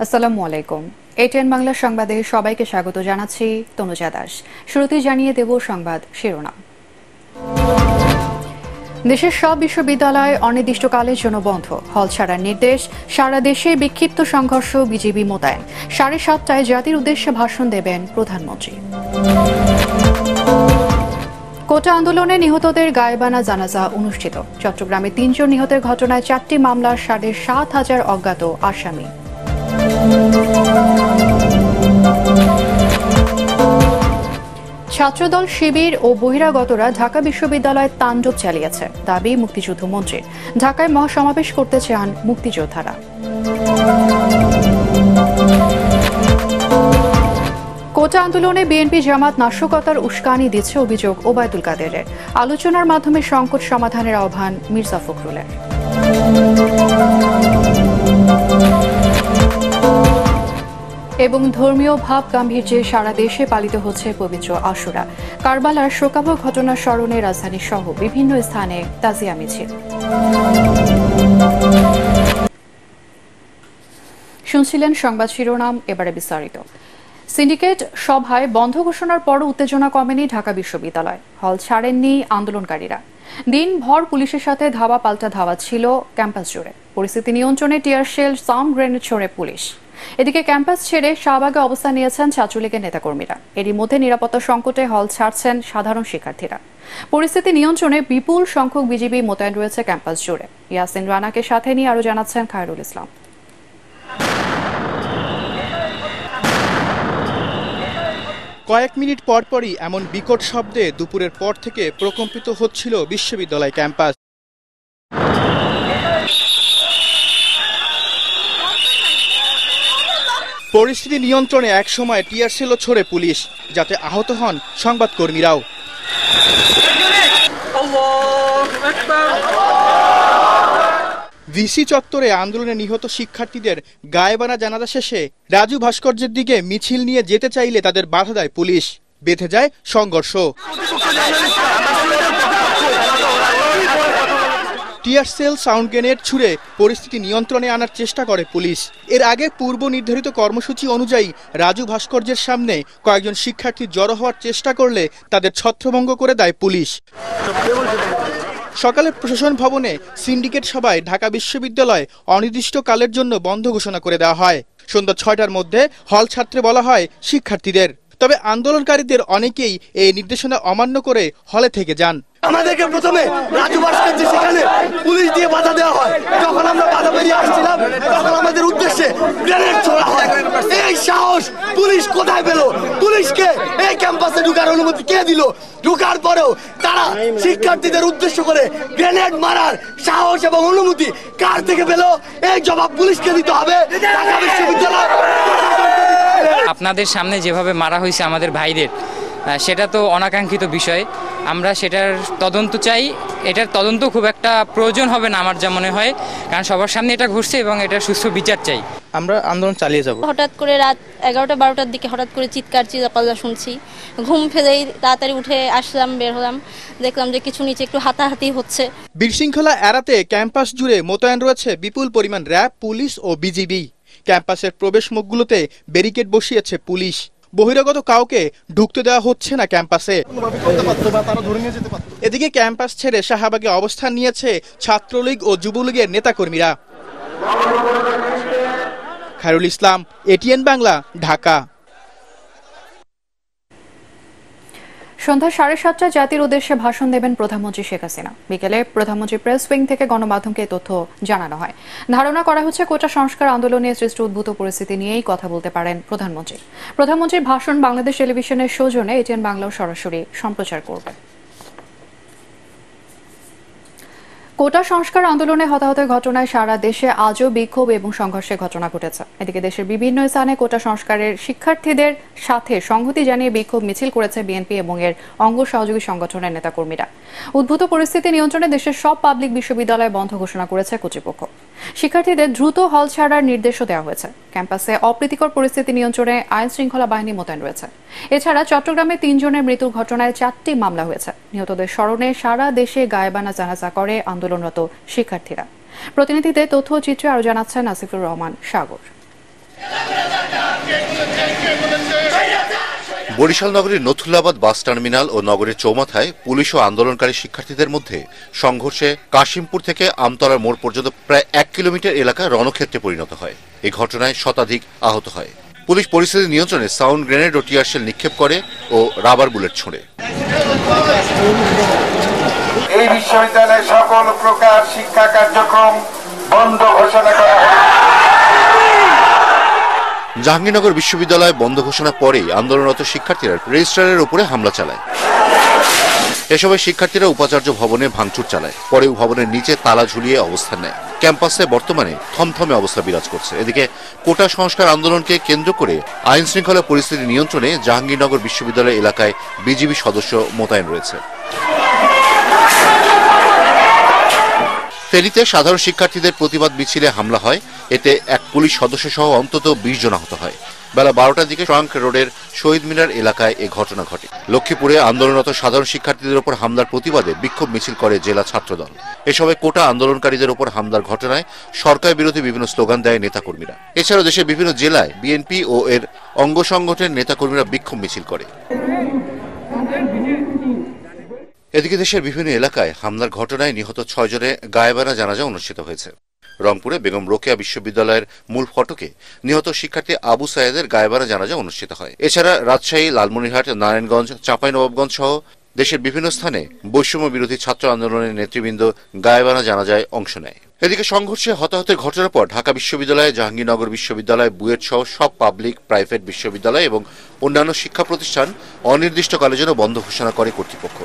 আসসালামু আলাইকুম। এটিএন বাংলা সংবাদে সবাইকে স্বাগত জানাচ্ছি তনুজা দাস। শুরুতেই জানিয়ে দেব সংবাদ শিরোনাম। দেশের সব বিশ্ববিদ্যালয় অনির্দিষ্টকালের জন্য বন্ধ, হল ছাড়ার নির্দেশ। সারা দেশে বিক্ষিপ্ত সংঘর্ষ, বিজিবি মোতায়েন। 7:30টায় জাতির উদ্দেশ্যে ভাষণ দেবেন প্রধানমন্ত্রী। কোটা আন্দোলনে নিহতদের গায়েবানা জানাজা অনুষ্ঠিত। চট্টগ্রামে 3 জন নিহতের ঘটনায় 4টি মামলার 7,500 অজ্ঞাত আসামি। ছাত্রদল, শিবির ও বহিরাগতরা ঢাকা বিশ্ববিদ্যালয়ে তাণ্ডব চালিয়েছে, দাবি মুক্তিযুদ্ধ মন্ত্রীর। ঢাকায় মহাসমাবেশ করতে চান মুক্তিযোদ্ধারা। কোটা আন্দোলনে বিএনপি জামাত নাশকতার উস্কানি দিচ্ছে অভিযোগ ওবায়দুল কাদেরের। আলোচনার মাধ্যমে সংকট সমাধানের আহ্বান মির্জা ফখরুলের। এবং ধর্মীয় ভাব গাম্ভীর্যে সারা দেশে পালিত হচ্ছে পবিত্র আশুরা। কারবালার শোকাবহ ঘটনার স্মরণে রাজধানী সহ বিভিন্ন স্থানে তাজিয়া মিছিল। শুনছিলেন সংবাদ শিরোনাম, এবারে বিস্তারিত। সিন্ডিকেট সভায় বন্ধ ঘোষণার পরও উত্তেজনা কমেনি ঢাকা বিশ্ববিদ্যালয়। হল ছাড়েননি আন্দোলনকারীরা। দিনভর পুলিশের সাথে ধাওয়া পাল্টা ধাওয়া ছিল ক্যাম্পাস জুড়ে। পরিস্থিতি নিয়ন্ত্রণে টিয়ার শেল, সাউন্ড গ্রেনেড ছোড়ে পুলিশ। এদিকে ক্যাম্পাস ছেড়ে শাহবাগে অবস্থান নিয়েছেন ছাত্রলীগের নেতাকর্মীরা। এরই মধ্যে নিরাপত্তা সংকটে হল ছাড়ছেন সাধারণ শিক্ষার্থীরা। পরিস্থিতি নিয়ন্ত্রণে বিপুল সংখ্যক বিজিবি মোতায়েন রয়েছে ক্যাম্পাস জুড়ে। ইয়াসিন রানাকে সাথে নিয়ে আরো জানাচ্ছেন খায়রুল ইসলাম। কয়েক মিনিট পরপরই এমন বিকট শব্দে দুপুরের পর থেকে প্রকম্পিত হচ্ছিল বিশ্ববিদ্যালয় ক্যাম্পাস। পরিস্থিতি নিয়ন্ত্রণে একসময় টিয়ার সেলও ছোড়ে পুলিশ, যাতে আহত হন সংবাদকর্মীরাও। ভিসি চত্বরে আন্দোলনে নিহত শিক্ষার্থীদের গায়েবানা জানাজা শেষে রাজু ভাস্কর্যের দিকে মিছিল নিয়ে যেতে চাইলে তাদের বাধা দেয় পুলিশ। বেঁধে যায় সংঘর্ষ। টিয়ার সেল, সাউন্ড গ্রেনেড ছুড়ে পরিস্থিতি নিয়ন্ত্রণে আনার চেষ্টা করে পুলিশ। এর আগে পূর্ব নির্ধারিত কর্মসূচি অনুযায়ী রাজু ভাস্কর্যের সামনে কয়েকজন শিক্ষার্থী জড়ো হওয়ার চেষ্টা করলে তাদের ছত্রভঙ্গ করে দেয় পুলিশ। সকালে প্রশাসন ভবনে সিন্ডিকেট সভায় ঢাকা বিশ্ববিদ্যালয় অনির্দিষ্টকালের জন্য বন্ধ ঘোষণা করে দেওয়া হয়। সন্ধ্যা 6টার মধ্যে হল ছাড়তে বলা হয় শিক্ষার্থীদের। তবে আন্দোলনকারীদের অনেকেই এই নির্দেশনা অমান্য করে হলে থেকে যান। আমাদেরকে প্রথমে রাজু ভাস্কর্য সেখানে পুলিশ দিয়ে বাধা দেওয়া হয়। যখন আমরা বাধা বেরিয়ে আসছিলাম তখন আমাদের উদ্দেশ্যে গ্রেনেড ছোড়া হয়। এই সাহস পুলিশ কোথায় পেল? পুলিশকে এই ক্যাম্পাসে ঢুকার অনুমতি কে দিল? ঢুকার পরেও তারা শিক্ষার্থীদের উদ্দেশ্য করে গ্রেনেড মারার সাহস এবং অনুমতি কার থেকে পেল? এই জবাব পুলিশকে দিতে হবে। ঢাকা বিশ্ববিদ্যালয় আপনাদের সামনে যেভাবে মারা হয়েছে আমাদের ভাইদের, সেটা তো অনাকাঙ্ক্ষিত বিষয়। আমরা সেটার তদন্ত চাই। এটার তদন্ত খুব একটা প্রয়োজন হবে না আমার যা মনে হয়, কারণ সবার সামনে এটা ঘটছে এবং এটার সুষ্ঠু বিচার চাই। আমরা আন্দোলন চালিয়ে যাব। হঠাৎ করে রাত 11টা-12টার দিকে হঠাৎ করে চিৎকার চিল্লাপাল্লা শুনছি। ঘুম ফেলেই তাড়াতাড়ি উঠে আসলাম, বের হলাম, দেখলাম যে কিছু নিচে একটু হাতাহাতি হচ্ছে। বিশৃঙ্খলা এড়াতে ক্যাম্পাস জুড়ে মোতায়েন রয়েছে বিপুল পরিমাণ র্যাব, পুলিশ ও বিজিবি। ক্যাম্পাসের প্রবেশ মুখগুলোতে ব্যারিকেড বসিয়েছে পুলিশ। বহিরাগত কাউকে ঢুকতে দেওয়া হচ্ছে না ক্যাম্পাসে। এদিকে ক্যাম্পাস ছেড়ে শাহবাগে অবস্থান নিয়েছে ছাত্রলীগ ও যুবলীগের নেতাকর্মীরা। খায়রুল ইসলাম, এটিএন বাংলা, ঢাকা। সন্ধ্যা 7:30টায় জাতির উদ্দেশ্যে ভাষণ দেবেন প্রধানমন্ত্রী শেখ হাসিনা। বিকেলে প্রধানমন্ত্রী প্রেস উইং থেকে গণমাধ্যমকে তথ্য জানানো হয়। ধারণা করা হচ্ছে কোটা সংস্কার আন্দোলনে সৃষ্ট উদ্ভূত পরিস্থিতি নিয়েই কথা বলতে পারেন প্রধানমন্ত্রী। প্রধানমন্ত্রীর ভাষণ বাংলাদেশ টেলিভিশনের সৌজন্যে এটিএন বাংলাও সরাসরি সম্প্রচার করবে। কোটা সংস্কার আন্দোলনে হতাহতের ঘটনায় সারা দেশে আজও বিক্ষোভ এবং সংঘর্ষের ঘটনা ঘটেছে। এদিকে দেশের বিভিন্ন স্থানে কোটা সংস্কারের শিক্ষার্থীদের সাথে সংহতি জানিয়ে বিক্ষোভ মিছিল করেছে বিএনপি এবং এর অঙ্গ সহযোগী সংগঠনের নেতাকর্মীরা। উদ্ভূত পরিস্থিতি নিয়ন্ত্রণে দেশের সব পাবলিক বিশ্ববিদ্যালয় বন্ধ ঘোষণা করেছে কর্তৃপক্ষ। শিক্ষার্থীদের দ্রুত হল ছাড়ার নির্দেশও দেওয়া হয়েছে। ক্যাম্পাসে অপ্রীতিকর পরিস্থিতি নিয়ন্ত্রণে আইন শৃঙ্খলা বাহিনী মোতায়েন রয়েছে। এছাড়া চট্টগ্রামে 3 জনের মৃত্যুর ঘটনায় 4টি মামলা হয়েছে। নিহতদের স্মরণে সারা দেশে গায়েবানা জানাজা করে আন্দোলনরত শিক্ষার্থীরা। প্রতিনিধিদের তথ্য ও চিত্রে আরো জানাচ্ছেন আসিফুর রহমান সাগর। বরিশাল নগরীর নথুল্লাবাদ বাস টার্মিনাল ও নগরীর চৌমাথায় পুলিশ ও আন্দোলনকারী শিক্ষার্থীদের মধ্যে সংঘর্ষে কাশিমপুর থেকে আমতলার মোড় পর্যন্ত প্রায় 1 কিলোমিটার এলাকা রণক্ষেত্রে পরিণত হয়। এই ঘটনায় শতাধিক আহত হয়। পুলিশ পরিস্থিতি নিয়ন্ত্রণে সাউন্ড গ্রেনেড ও টিয়ার শেল নিক্ষেপ করে ও রাবার বুলেট ছোড়ে। এই বিশ্ববিদ্যালয়ের সকল প্রকার শিক্ষা কার্যক্রম বন্ধ ঘোষণা করা হয়। জাহাঙ্গীরনগর বিশ্ববিদ্যালয় বন্ধ ঘোষণার পরেই আন্দোলনরত শিক্ষার্থীরা রেজিস্ট্রারের উপরে হামলা চালায়। এসময় শিক্ষার্থীরা উপাচার্য ভবনে ভাঙচুর চালায়। পরে ভবনের নিচে তালা ঝুলিয়ে অবস্থান নেয়। ক্যাম্পাসে বর্তমানে থমথমে অবস্থা বিরাজ করছে। এদিকে কোটা সংস্কার আন্দোলনকে কেন্দ্র করে আইন শৃঙ্খলা পরিস্থিতি নিয়ন্ত্রণে জাহাঙ্গীরনগর বিশ্ববিদ্যালয় এলাকায় বিজিবি সদস্য মোতায়েন রয়েছে। ফেনীতে সাধারণ শিক্ষার্থীদের প্রতিবাদ মিছিলে হামলা হয়। এতে এক পুলিশ সদস্য সহ অন্তত 20 জন আহত হয়। বেলা 12টার দিকে ট্রাঙ্ক রোডের শহীদ মিনার এলাকায় এ ঘটনা ঘটে। লক্ষ্মীপুরে আন্দোলনরত সাধারণ শিক্ষার্থীদের উপর হামলার প্রতিবাদে বিক্ষোভ মিছিল করে জেলা ছাত্রদল। এ সময় কোটা আন্দোলনকারীদের উপর হামলার ঘটনায় সরকার বিরোধী বিভিন্ন স্লোগান দেয় নেতাকর্মীরা। এছাড়াও দেশের বিভিন্ন জেলায় বিএনপি ও এর অঙ্গ সংগঠনের নেতাকর্মীরা বিক্ষোভ মিছিল করে। এদিকে দেশের বিভিন্ন এলাকায় হামলার ঘটনায় নিহত 6 জনের গায়েবানা জানাজা অনুষ্ঠিত হয়েছে। রংপুরে বেগম রোকেয়া বিশ্ববিদ্যালয়ের মূল ফটকে নিহত শিক্ষার্থী আবু সায়েদের গায়েবানা জানাজা অনুষ্ঠিত হয়। এছাড়া রাজশাহী, লালমনিরহাট, নারায়ণগঞ্জ, চাঁপাইনবাবগঞ্জ সহ দেশের বিভিন্ন স্থানে বৈষম্য বিরোধী ছাত্র আন্দোলনের নেতৃবৃন্দ গায়েবানা জানাজায় অংশ নেয়। এদিকে সংঘর্ষে হতাহতের ঘটনার পর ঢাকা বিশ্ববিদ্যালয়, জাহাঙ্গীরনগর বিশ্ববিদ্যালয়, বুয়েট সহ সব পাবলিক, প্রাইভেট বিশ্ববিদ্যালয় এবং অন্যান্য শিক্ষা প্রতিষ্ঠান অনির্দিষ্টকালের জন্য বন্ধ ঘোষণা করে কর্তৃপক্ষ।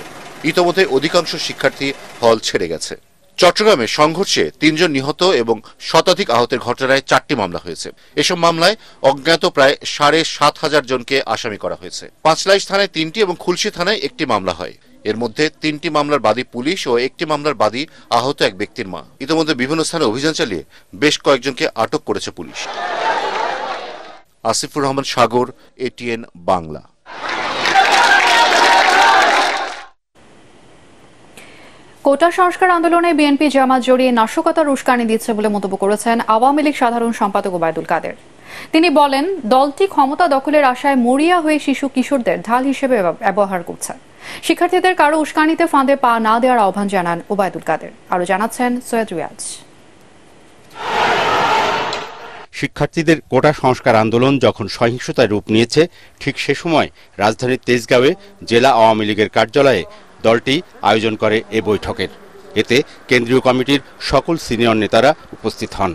ইতোমধ্যে অধিকাংশ শিক্ষার্থী হল ছেড়ে গেছে। চট্টগ্রামে সংঘর্ষে 3 জন নিহত এবং শতাধিক আহতের ঘটনায় 4টি মামলা হয়েছে। এসব মামলায় অজ্ঞাত প্রায় 7,500 জনকে আসামি করা হয়েছে। পাঁচলাইশ থানায় 3টি এবং খুলশী থানায় 1টি মামলা হয়। এর মধ্যে 3টি মামলার বাদী পুলিশ ও 1টি মামলার বাদী আহত এক ব্যক্তির মা। ইতিমধ্যে বিভিন্ন স্থানে অভিযান চালিয়ে বেশ কয়েকজনকে আটক করেছে পুলিশ। আসিফুর রহমান সাগর, এটিএন বাংলা। কোটা সংস্কার আন্দোলনে বিএনপি জামাত জড়িয়ে নাশকতার উস্কানি দিচ্ছে বলে মন্তব্য করেছেন আওয়ামী লীগ সাধারণ সম্পাদক ওবায়দুল কাদের। তিনি বলেন, দলটি ক্ষমতা দখলের আশায় মরিয়া হয়ে শিশু কিশোরদের ঢাল হিসেবে ব্যবহার করছে। শিক্ষার্থীদের কারো উস্কানিতে ফাঁদে পা না দেওয়ার আহ্বান জানান ওবায়দুল কাদের। আরো জানাচ্ছেন সৈয়দ রিয়াজ। শিক্ষার্থীদের কোটা সংস্কার আন্দোলন যখন সহিংসতায় রূপ নিয়েছে, ঠিক সে সময় রাজধানীর তেজগাঁওয়ে জেলা আওয়ামী লীগের কার্যালয়ে দলটি আয়োজন করে এ বৈঠকের। এতে কেন্দ্রীয় কমিটির সকল সিনিয়র নেতারা উপস্থিত হন।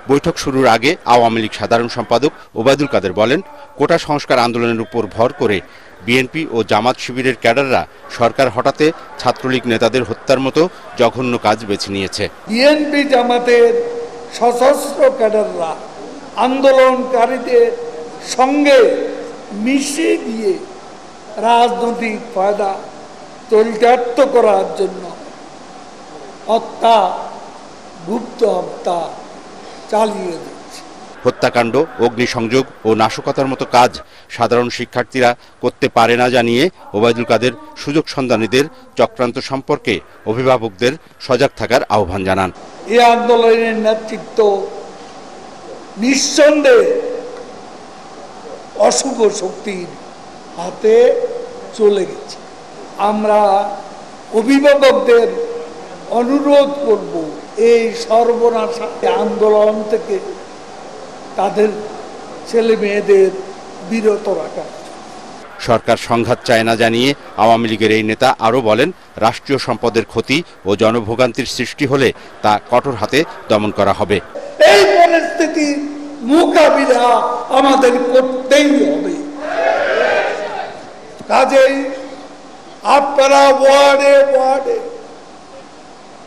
বৈঠক শুরুর আগে আওয়ামী লীগ সাধারণ সম্পাদক ওবায়দুল কাদের বলেন, কোটা সংস্কার আন্দোলনের উপর ভর করে বিএনপি ও জামাত শিবিরের ক্যাডাররা সরকার হটাতে ছাত্রলীগ নেতাদের হত্যার মতো জঘন্য কাজ বেছে নিয়েছে। বিএনপি জামাতের সশস্ত্র ক্যাডাররা আন্দোলনকারীদের সঙ্গে মিশে দিয়ে রাজনৈতিক ফায়দা চরিতার্থ করার জন্য হত্যা, গুপ্ত হত্যা চালিয়ে দিচ্ছে। হত্যাকাণ্ড, অগ্নিসংযোগ ও নাশকতার মতো কাজ সাধারণ শিক্ষার্থীরা করতে পারে না জানিয়ে ওবায়দুল কাদের সুযোগ সন্ধানীদের চক্রান্ত সম্পর্কে অভিভাবকদের সজাগ থাকার আহ্বান জানান। এই আন্দোলনের নেতৃত্ব নিঃসন্দেহে অশুভ শক্তির হাতে চলে গেছে। আমরা অভিভাবকদের অনুরোধ করব, এই সর্বনাশা আন্দোলন থেকে তাদের ছেলে মেয়েদের বিরত রাখা। সরকার সংঘাত চায় না জানিয়ে আওয়ামী লীগের এই নেতা আরও বলেন, রাষ্ট্রীয় সম্পদের ক্ষতি ও জনভোগান্তির সৃষ্টি হলে তা কঠোর হাতে দমন করা হবে। এই পরিস্থিতির মোকাবিলা আমাদের করতেই হবে। কাজেই আপনারা ওয়ার্ডে ওয়ার্ডে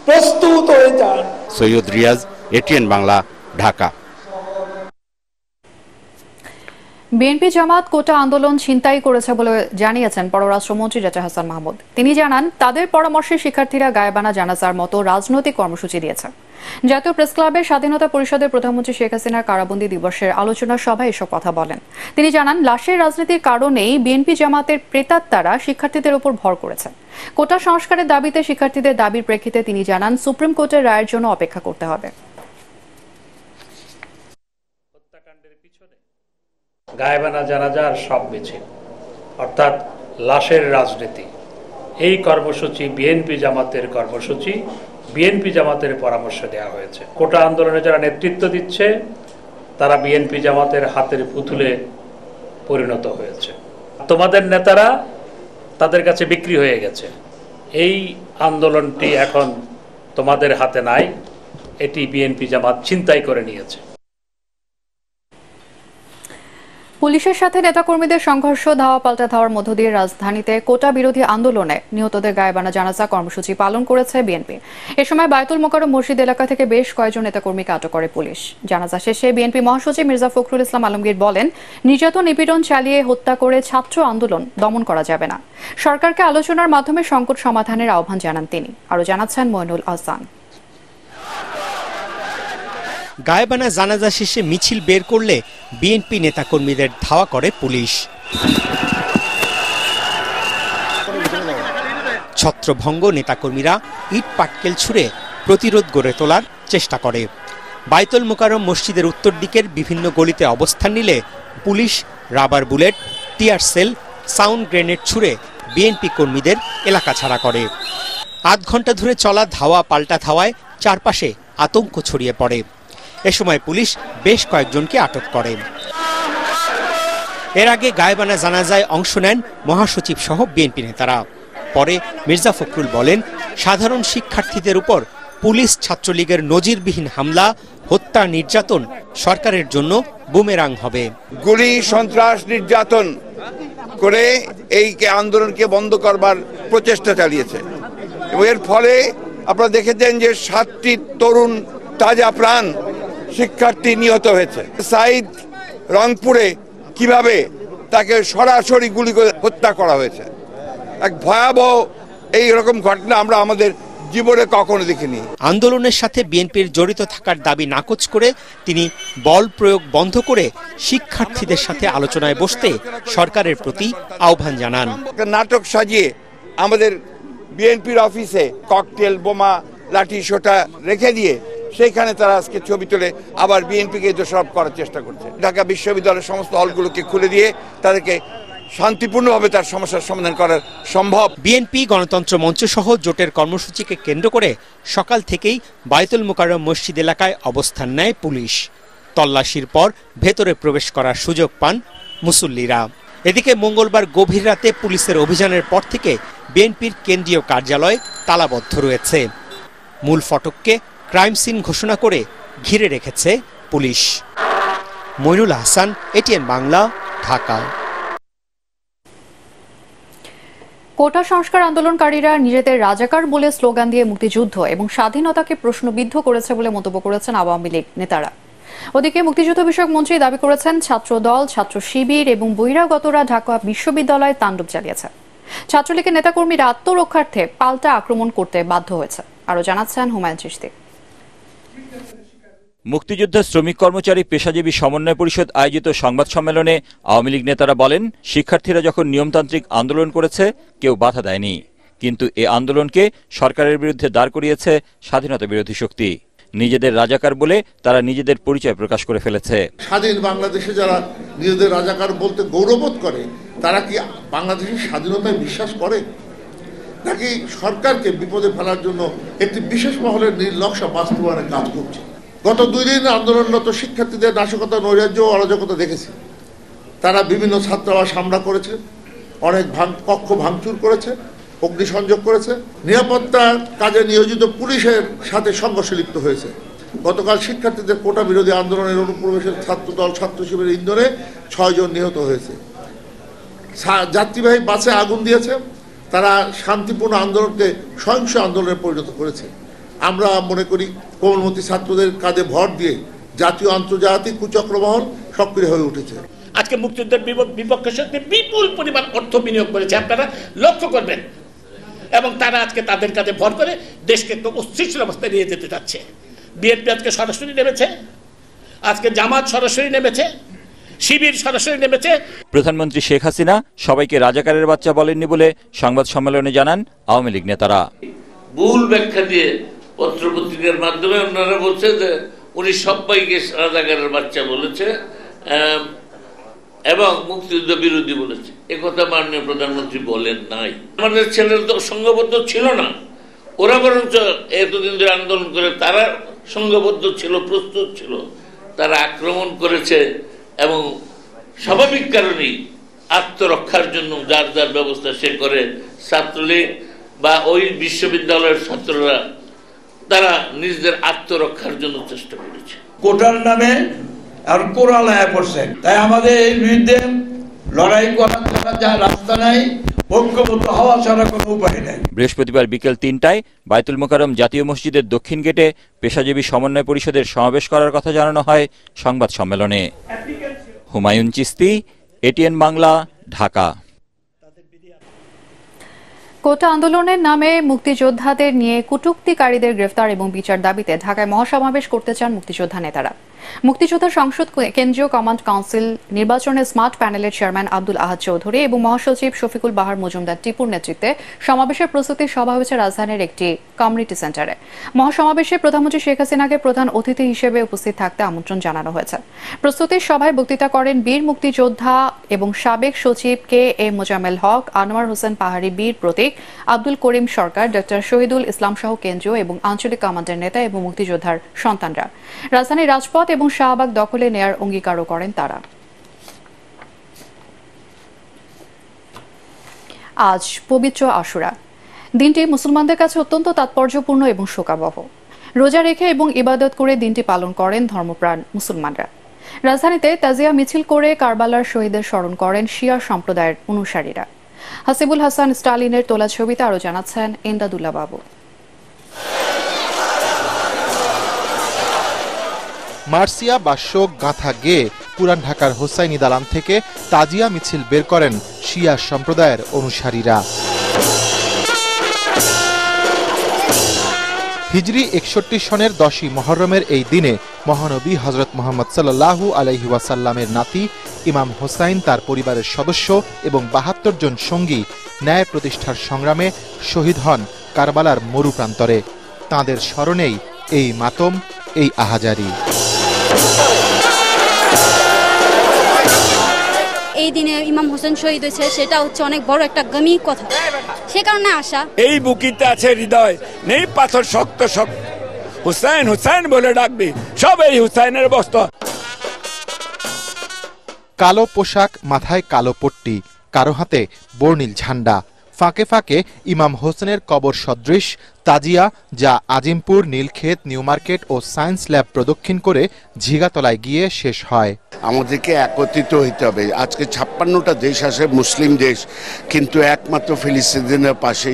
প্রস্তুত হয়ে যান। সৈয়দ রিয়াজ, এটিএন বাংলা, ঢাকা। বিএনপি জামাত কোটা আন্দোলন ছিনতাই করেছে বলে জানিয়েছেন পররাষ্ট্রমন্ত্রী রেজা হাসান মাহমুদ। তিনি জানান, তাদের পরামর্শে শিক্ষার্থীরা গায়েবানা জানাজার মতো রাজনৈতিক কর্মসূচি দিয়েছে। জাতীয় প্রেস ক্লাবের স্বাধীনতা পরিষদের প্রধানমন্ত্রী শেখ হাসিনার কারাবন্দী দিবসের আলোচনা সভায় এসব কথা বলেন। তিনি জানান, লাশের রাজনীতির কারণেই বিএনপি জামাতের প্রেতাত্মারা শিক্ষার্থীদের উপর ভর করেছে। কোটা সংস্কারের দাবিতে শিক্ষার্থীদের দাবির প্রেক্ষিতে তিনি জানান, সুপ্রিম কোর্টের রায়ের জন্য অপেক্ষা করতে হবে। গায়েবানা জানাজার সব মিছিল অর্থাৎ লাশের রাজনীতি, এই কর্মসূচি বিএনপি জামাতের কর্মসূচি, বিএনপি জামাতের পরামর্শ দেওয়া হয়েছে। কোটা আন্দোলনে যারা নেতৃত্ব দিচ্ছে তারা বিএনপি জামাতের হাতের পুতুলে পরিণত হয়েছে। তোমাদের নেতারা তাদের কাছে বিক্রি হয়ে গেছে। এই আন্দোলনটি এখন তোমাদের হাতে নাই, এটি বিএনপি জামাত ছিনতাই করে নিয়েছে। পুলিশের সাথে নেতাকর্মীদের সংঘর্ষ, ধাওয়া পাল্টা ধাওয়ার মধ্য দিয়ে রাজধানীতে কোটা বিরোধী আন্দোলনে নিহতদের গায়েবানা জানাজা কর্মসূচি পালন করেছে বিএনপি। এ সময় বায়তুল মোকাররম মসজিদ এলাকা থেকে বেশ কয়েকজন নেতাকর্মীকে আটক করে পুলিশ। জানাজা শেষে বিএনপি মহাসচিব মির্জা ফখরুল ইসলাম আলমগীর বলেন, নির্যাতন নিপীড়ন চালিয়ে হত্যা করে ছাত্র আন্দোলন দমন করা যাবে না। সরকারকে আলোচনার মাধ্যমে সংকট সমাধানের আহ্বান জানান তিনি। আরও জানাচ্ছেন মইনুল আহসান। গায়েবানা জানাজা শেষে মিছিল বের করলে বিএনপি নেতাকর্মীদের ধাওয়া করে পুলিশ। ছত্রভঙ্গ নেতাকর্মীরা ইট পাটকেল ছুঁড়ে প্রতিরোধ গড়ে তোলার চেষ্টা করে। বায়তুল মোকাররম মসজিদের উত্তর দিকের বিভিন্ন গলিতে অবস্থান নিলে police rubber bullet, tear shell, sound grenade ছুঁড়ে বিএনপি কর্মীদের এলাকা ছাড়া করে। আধ ঘন্টা ধরে চলা ধাওয়া পাল্টা ধাওয়ায় চারপাশে আতঙ্ক ছড়িয়ে পড়ে। এ সময় পুলিশ বেশ কয়েকজনকে আটক করে। এর আগে গায়েবানা জানাজায় অংশ নেন মহাসচিব সহ বিএনপি নেতারা। পরে মির্জা ফখরুল বলেন, সাধারণ শিক্ষার্থীদের উপর পুলিশ ছাত্রলীগের নজিরবিহীন হামলা, হত্যা, নির্যাতন সরকারের জন্য বুমেরাং হবে। গুলি, সন্ত্রাস, নির্যাতন করে এই আন্দোলনকে বন্ধ করবার প্রচেষ্টা চালিয়েছে এবং এর ফলে আপনারা দেখেছেন যে 7টি তরুণ তাজা প্রাণ শিক্ষার্থী নিহত হয়েছে। সাইদ রংপুরে কিভাবে তাকে সরাসরি গুলি করে হত্যা করা হয়েছে, এক ভয়াবহ এই রকম ঘটনা আমরা আমাদের জীবনে কখনো দেখিনি। আন্দোলনের সাথে বিএনপির জড়িত থাকার দাবি নাকচ করে তিনি বল প্রয়োগ বন্ধ করে শিক্ষার্থীদের সাথে আলোচনায় বসতে সরকারের প্রতি আহ্বান জানান। নাটক সাজিয়ে আমাদের বিএনপির অফিসে ককটেল, বোমা, লাঠি সোটা রেখে দিয়ে সেইখানে তারা আজকে ছবি তুলে আবার বিএনপিকে দোষারোপ করার চেষ্টা করছে। ঢাকা বিশ্ববিদ্যালয়ের সমস্ত হলগুলোকে খুলে দিয়ে তাদেরকে শান্তিপূর্ণভাবে তার সমস্যার সমাধান করা সম্ভব। বিএনপি, গণতন্ত্র মঞ্চ সহ জোটের কর্মসূচিকে কেন্দ্র করে সকাল থেকেই বায়তুল মোকাররম মসজিদ এলাকায় অবস্থান নেয় পুলিশ। তল্লাশির পর ভেতরে প্রবেশ করার সুযোগ পান মুসল্লিরা। এদিকে মঙ্গলবার গভীর রাতে পুলিশের অভিযানের পর থেকে বিএনপির কেন্দ্রীয় কার্যালয় তালাবদ্ধ রয়েছে। মূল ফটককে ক্রাইম সিন ঘোষণা করে ঘিরে রেখেছে পুলিশ। মইনুল আহসান, এটিএন বাংলা, ঢাকা। কোটা সংস্কার আন্দোলনকারীরা নিজেদের রাজাকার বলে স্লোগান দিয়ে মুক্তিযুদ্ধ এবং স্বাধীনতাকে প্রশ্নবিদ্ধ করেছে বলে মন্তব্য করেছেন আওয়ামী লীগ নেতারা। ওদিকে মুক্তিযুদ্ধ বিষয়ক মন্ত্রী দাবি করেছেন, ছাত্রদল, ছাত্র শিবির এবং বহিরাগতরা ঢাকা বিশ্ববিদ্যালয়ে তাণ্ডব চালিয়েছে। ছাত্রলীগের নেতাকর্মীরা আত্মরক্ষার্থে পাল্টা আক্রমণ করতে বাধ্য হয়েছে। আরও জানাচ্ছেন হুমায়ুন চিশতি। মুক্তিযুদ্ধ শ্রমিক কর্মচারী পেশাজীবী সমন্বয় পরিষদ আয়োজিত সংবাদ সম্মেলনে আওয়ামী লীগ নেতারা বলেন, শিক্ষার্থীরা যখন নিয়মতান্ত্রিক আন্দোলন করেছে কেউ বাধা দেয়নি, কিন্তু এ আন্দোলনকে সরকারের বিরুদ্ধে দাঁড় করিয়েছে স্বাধীনতা বিরোধী শক্তি। নিজেদের রাজাকার বলে তারা নিজেদের পরিচয় প্রকাশ করে ফেলেছে। স্বাধীন বাংলাদেশে যারা নিজেদের রাজাকার বলতে গৌরবোধ করে, তারা কি বাংলাদেশের স্বাধীনতায় বিশ্বাস করে, নাকি সরকারকে বিপদে ফেলার জন্য একটি বিশেষ মহলের নীলনকশা বাস্তবায়নে কাজ করছে? গত 2 দিন আন্দোলনরত শিক্ষার্থীদের নাশকতা, নৈরাজ্য ও অরাজকতা দেখেছি। তারা বিভিন্ন ছাত্রাবাস হামলা করেছে, অনেক কক্ষ ভাঙচুর করেছে, অগ্নিসংযোগ করেছে, নিরাপত্তার কাজে নিয়োজিত পুলিশের সাথে সংঘর্ষে লিপ্ত হয়েছে। গতকাল শিক্ষার্থীদের কোটা বিরোধী আন্দোলনের অনুপ্রবেশের ছাত্রদল, ছাত্র শিবিরের ইন্ধনে 6 জন নিহত হয়েছে। যাত্রীবাহী বাসে আগুন দিয়েছে। তারা শান্তিপূর্ণ আন্দোলনকে সহিংস আন্দোলনে পরিণত করেছে। আমরা মনে করি কোমলমতি ছাত্রদের কাজে ভর দিয়ে জাতীয় আন্তর্জাতিক কুচক্রমহল সক্রিয় হয়ে উঠেছে। আজকে মুক্তিযুদ্ধের বিপক্ষে শক্তি বিপুল পরিমাণ অর্থ বিনিয়োগ করেছে, আপনারা লক্ষ্য করবেন, এবং তারা আজকে তাদের কাজে ভর করে দেশকে একটু অস্থিতিশীল অবস্থায় নিয়ে যেতে চাচ্ছে। বিএনপি আজকে সরাসরি নেমেছে, আজকে জামাত সরাসরি নেমেছে, শিবির সরাসরি নেমেছে। প্রধানমন্ত্রী শেখ হাসিনা সবাইকে রাজাকারের বাচ্চা বলেননি বলে সংবাদ সম্মেলনে জানান আওয়ামী লীগ নেতারা। ভুল ব্যাখ্যা দিয়ে পত্রপত্রিকার মাধ্যমে ওনারা বলছে যে উনি সবাইকে রাজাকারের বাচ্চা বলেছে। এবং মুক্তিযুদ্ধ বিরোধী বলেছে, একথা মাননীয় প্রধানমন্ত্রী বলেন নাই। আমাদের ছেলেরা তো সংঘবদ্ধ ছিল না, ওরা বরঞ্চ এতদিন ধরে আন্দোলন করে তারা সংঘবদ্ধ ছিল, প্রস্তুত ছিল, তারা আক্রমণ করেছে এবং স্বাভাবিক কারণেই আত্মরক্ষার জন্য যার যার ব্যবস্থা সে করে। ছাত্রলীগ বা ওই বিশ্ববিদ্যালয়ের ছাত্ররা তারা নিজেদের আত্মরক্ষার জন্য চেষ্টা করেছে। কোটার নামে আর কোরআন আয়া পড়ছে, তাই আমাদের এই বিরুদ্ধে লড়াই করার যা রাস্তা নাই, ঐক্যবদ্ধ হওয়া ছাড়া কোনো উপায় নাই। বৃহস্পতিবার বিকেল ৩টায় বায়তুল মোকাররম জাতীয় মসজিদের দক্ষিণ গেটে পেশাজীবী সমন্বয় পরিষদের সমাবেশ করার কথা জানানো হয় সংবাদ সম্মেলনে। হুমায়ুন চিস্তি, এটিএন বাংলা, ঢাকা। কোটা আন্দোলনের নামে মুক্তিযোদ্ধাদের নিয়ে কটূক্তিকারীদের গ্রেফতার এবং বিচার দাবিতে ঢাকায় মহাসমাবেশ করতে চান মুক্তিযোদ্ধা নেতারা। মুক্তিযোদ্ধা সংসদ কেন্দ্রীয় কমান্ড কাউন্সিল নির্বাচনের স্মার্ট প্যানেলের চেয়ারম্যান আব্দুল আহাদ চৌধুরী এবং মহাসচিব শফিকুল বাহার মজুমদার টিপুর নেতৃত্বে সমাবেশের প্রস্তুতির সভা হয়েছে রাজধানীর একটি কমিউনিটি সেন্টারে। মহাসমাবেশে প্রধানমন্ত্রী শেখ হাসিনাকে প্রধান অতিথি হিসেবে উপস্থিত থাকতে আমন্ত্রণ জানানো হয়েছে। প্রস্তুতির সভায় বক্তৃতা করেন বীর মুক্তিযোদ্ধা এবং সাবেক সচিব কে এ মোজাম্মেল হক, আনোয়ার হোসেন পাহাড়ি, বীর প্রতীক, আব্দুল করিম সরকার, ডক্টর শহীদুল ইসলাম সহ কেন্দ্রীয় এবং আঞ্চলিক কমান্ডের নেতা এবং মুক্তিযোদ্ধার সন্তানরা। রাজধানীর রাজপথ এবং শাহবাগ দখলে নেয়ার অঙ্গীকারও করেন তারা। আজ পবিত্র আশুরা। দিনটি মুসলমানদের কাছে অত্যন্ত তাৎপর্যপূর্ণ এবং শোকাবহ। রোজা রেখে এবং ইবাদত করে দিনটি পালন করেন ধর্মপ্রাণ মুসলমানরা। রাজধানীতে তাজিয়া মিছিল করে কারবালার শহীদদের স্মরণ করেন শিয়া সম্প্রদায়ের অনুসারীরা। হাসিবুল হাসান স্টালিনের তোলা ছবিতে আরো জানাচ্ছেন এমদাদুল্লাহ বাবু। মার্সিয়া বা শোক গাঁথা গেয়ে পুরান ঢাকার হোসাইনি দালান থেকে তাজিয়া মিছিল বের করেন শিয়া সম্প্রদায়ের অনুসারীরা। হিজরি ৬১ সনের ১০ই মহরমের এই দিনে মহানবী হযরত মুহাম্মদ সাল্লাল্লাহু আলাইহি ওয়াসাল্লামের নাতি ইমাম হোসাইন, তার পরিবারের সদস্য এবং ৭২ জন সঙ্গী ন্যায় প্রতিষ্ঠার সংগ্রামে শহীদ হন কারবালার মরু প্রান্তরে। তাঁদের স্মরণেই এই মাতম, এই আহাজারি। এই দিনে ইমাম হোসেন শহীদ হয়েছে, সেটা হচ্ছে অনেক বড় একটা গমি কথা, সে কারণে আসা। এই বুকিতে আছে হৃদয়, নেই পাথর শক্ত শক্ত, হুসাইন হুসাইন বলে ডাকবি, সব এই হুসাইনের বস্তু। কালো পোশাক, মাথায় কালো পট্টি, কারো হাতে বর্ণিল ঝান্ডা, ফাঁকে ফাঁকে ইমাম হোসেনের কবর সদৃশ তাজিয়া, যা আজিমপুর, নীলক্ষেত, নিউ মার্কেট ও সায়েন্স ল্যাব প্রদক্ষিণ করে ঝিগাতলায় গিয়ে শেষ হয়। আমাদেরকে একত্রিত হইতে হবে। আজকে ৫৬টা দেশ আছে মুসলিম দেশ, কিন্তু একমাত্র ফিলিস্তিনের পাশে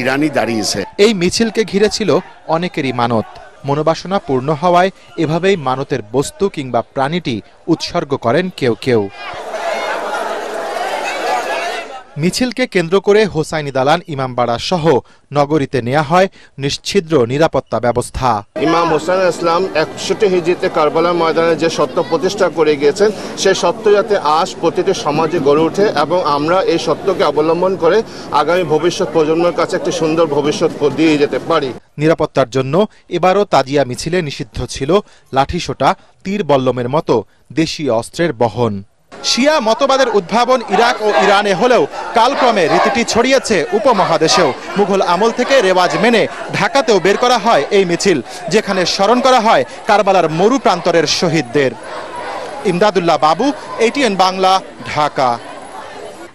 ইরানই দাঁড়িয়েছে। এই মিছিলকে ঘিরে ছিল অনেকেরই মানত। মনোবাসনা পূর্ণ হওয়ায় এভাবেই মানতের বস্তু কিংবা প্রাণীটি উৎসর্গ করেন কেউ কেউ। মিছিলকে কেন্দ্র করে হোসাইনি দালান, ইমামবাড়া সহ নগরীতে নেওয়া হয় নিশ্ছিদ্র নিরাপত্তা ব্যবস্থা। ইমাম হোসেন ইসলাম ৬১ হিজরিতে কারবালার ময়দানে যে সত্য প্রতিষ্ঠা করে গিয়েছেন, সেই সত্য যাতে আজ প্রতিটি সমাজে গড়ে ওঠে এবং আমরা এই সত্যকে অবলম্বন করে আগামী ভবিষ্যৎ প্রজন্মের কাছে একটি সুন্দর ভবিষ্যৎ দিয়ে যেতে পারি। নিরাপত্তার জন্য এবারও তাজিয়া মিছিলে নিষিদ্ধ ছিল লাঠিসোঁটা, তীর বল্লমের মতো দেশীয় অস্ত্রের বহন। শিয়া মতবাদের উদ্ভাবন ইরাক ও ইরানে হলেও কালক্রমে রীতিটি ছড়িয়েছে উপমহাদেশেও। মুঘল আমল থেকে রেওয়াজ মেনে ঢাকাতেও বের করা হয় এই মিছিল, যেখানে স্মরণ করা হয় কারবালার মরু প্রান্তরের শহীদদের। ইমদাদুল্লাহ বাবু, এটিএন বাংলা, ঢাকা।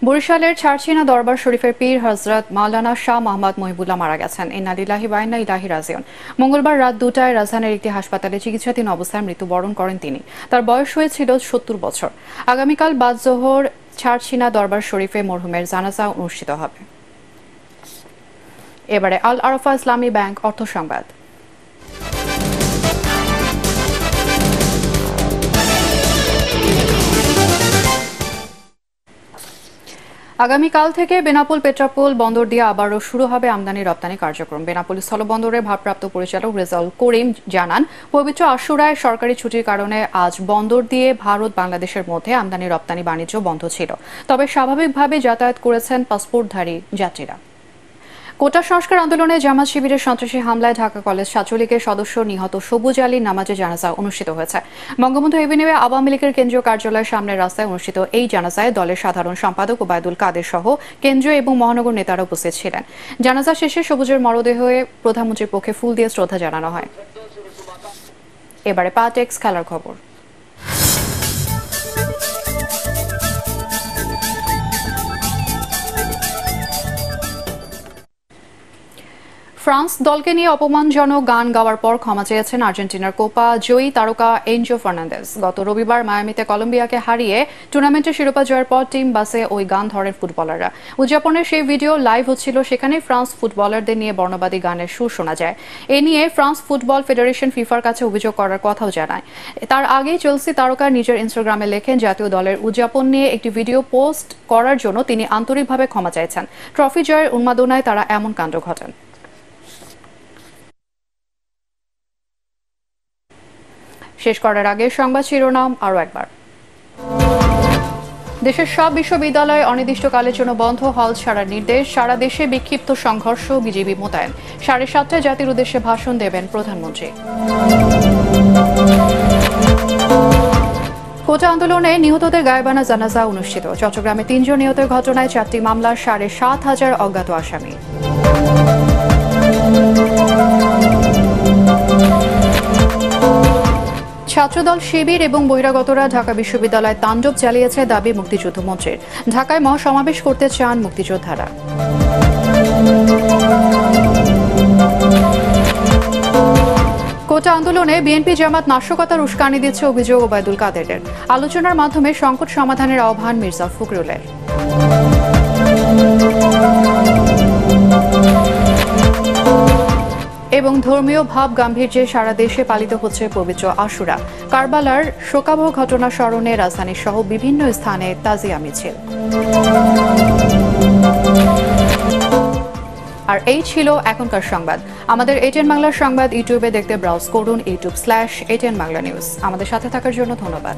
বরিশালের ছারছিনা দরবার শরীফের পীর হযরত মাওলানা শাহ মোহাম্মদ মহিবুল্লাহ মারা গেছেন। ইন্না লিল্লাহি ওয়া ইন্না ইলাইহি রাজিউন। মঙ্গলবার রাত ২টায় রাজধানীর একটি হাসপাতালে চিকিৎসাধীন অবস্থায় মৃত্যুবরণ করেন তিনি। তার বয়স হয়েছিল ৭০ বছর। আগামীকাল বাদ জোহর ছারছিনা দরবার শরীফে মরহুমের জানাজা অনুষ্ঠিত হবে। এবারে আল আরাফা ইসলামী ব্যাংক অর্থ সংবাদ। আগামীকাল থেকে বেনাপোল পেট্রাপোল বন্দর দিয়ে আবারও শুরু হবে আমদানি রপ্তানি কার্যক্রম। বেনাপোল স্থলবন্দরের ভারপ্রাপ্ত পরিচালক রেজাউল করিম জানান, পবিত্র আশুরায় সরকারি ছুটির কারণে আজ বন্দর দিয়ে ভারত বাংলাদেশের মধ্যে আমদানি রপ্তানি বাণিজ্য বন্ধ ছিল, তবে স্বাভাবিকভাবে যাতায়াত করেছেন পাসপোর্টধারী যাত্রীরা। কোটা সংস্কার আন্দোলনে জামাত শিবিরের সন্ত্রাসী হামলায় ঢাকা কলেজ ছাত্রলীগের সদস্য নিহত সবুজ আলীর নামাজে জানাজা অনুষ্ঠিত হয়েছে। বঙ্গবন্ধু এভিনিউয়ে আওয়ামী লীগের কেন্দ্রীয় কার্যালয়ের সামনের রাস্তায় অনুষ্ঠিত এই জানাজায় দলের সাধারণ সম্পাদক ওবায়দুল কাদের সহ কেন্দ্রীয় এবং মহানগর নেতারা উপস্থিত ছিলেন। জানাজা শেষে সবুজের মরদেহে প্রধানমন্ত্রীর পক্ষে ফুল দিয়ে শ্রদ্ধা জানানো হয়। এবারে পাটেক্স খেলার খবর। ফ্রান্স দলকে নিয়ে অপমানজনক গান গাওয়ার পর ক্ষমা চেয়েছেন আর্জেন্টিনার কোপা জয়ী তারকা এনজো ফার্নান্দেজ। গত রবিবার মায়ামিতে কলম্বিয়াকে হারিয়ে টুর্নামেন্টের শিরোপা জয়ের পর টিম বাসে ওই গান ধরেন ফুটবলাররা। উদযাপনের সেই ভিডিও লাইভ হচ্ছিল, সেখানে ফ্রান্স ফুটবলারদের নিয়ে বর্ণবাদী গানের সুর শোনা যায়। এ নিয়ে ফ্রান্স ফুটবল ফেডারেশন ফিফার কাছে অভিযোগ করার কথাও জানায়। তার আগেই চেলসি তারকা নিজের ইনস্টাগ্রামে লেখেন, জাতীয় দলের উদযাপন নিয়ে একটি ভিডিও পোস্ট করার জন্য তিনি আন্তরিকভাবে ক্ষমা চাইছেন। ট্রফি জয়ের উন্মাদনায় তারা এমন কাণ্ড ঘটান। শেষ করার আগে সংবাদ শিরোনাম আরও একবার। দেশের সব বিশ্ববিদ্যালয় অনির্দিষ্টকালের জন্য বন্ধ, হল ছাড়ার নির্দেশ। সারা দেশে বিক্ষিপ্ত সংঘর্ষ, বিজিবি মোতায়েন। 7:30টায় জাতির উদ্দেশ্যে ভাষণ দেবেন প্রধানমন্ত্রী। কোটা আন্দোলনে নিহতদের গায়েবানা জানাজা অনুষ্ঠিত। চট্টগ্রামে 3 জন নিহতের ঘটনায় 4টি মামলার 7,500 অজ্ঞাত আসামি। ছাত্রদল শিবির এবং বহিরাগতরা ঢাকা বিশ্ববিদ্যালয়ে তাণ্ডব চালিয়েছে দাবি মুক্তিযুদ্ধ মঞ্চের। ঢাকায় মহাসমাবেশ করতে চান মুক্তিযোদ্ধারা। কোটা আন্দোলনে বিএনপি জামাত নাশকতার উস্কানি দিচ্ছে অভিযোগ ওবায়দুল কাদেরের। আলোচনার মাধ্যমে সংকট সমাধানের আহ্বান মির্জা ফখরুলের। এবং ধর্মীয় ভাব গাম্ভীর্যে সারা দেশে পালিত হচ্ছে পবিত্র আশুরা। কারবালার শোকাবহ ঘটনা স্মরণে রাজধানীর সহ বিভিন্ন স্থানে তাজিয়া মিছিল। আর এই ছিল এখনকার সংবাদ। আমাদের এটিএন বাংলা সংবাদ ইউটিউবে দেখতে ব্রাউজ করুন youtube/ATN বাংলা নিউজ। আমাদের সাথে থাকার জন্য ধন্যবাদ।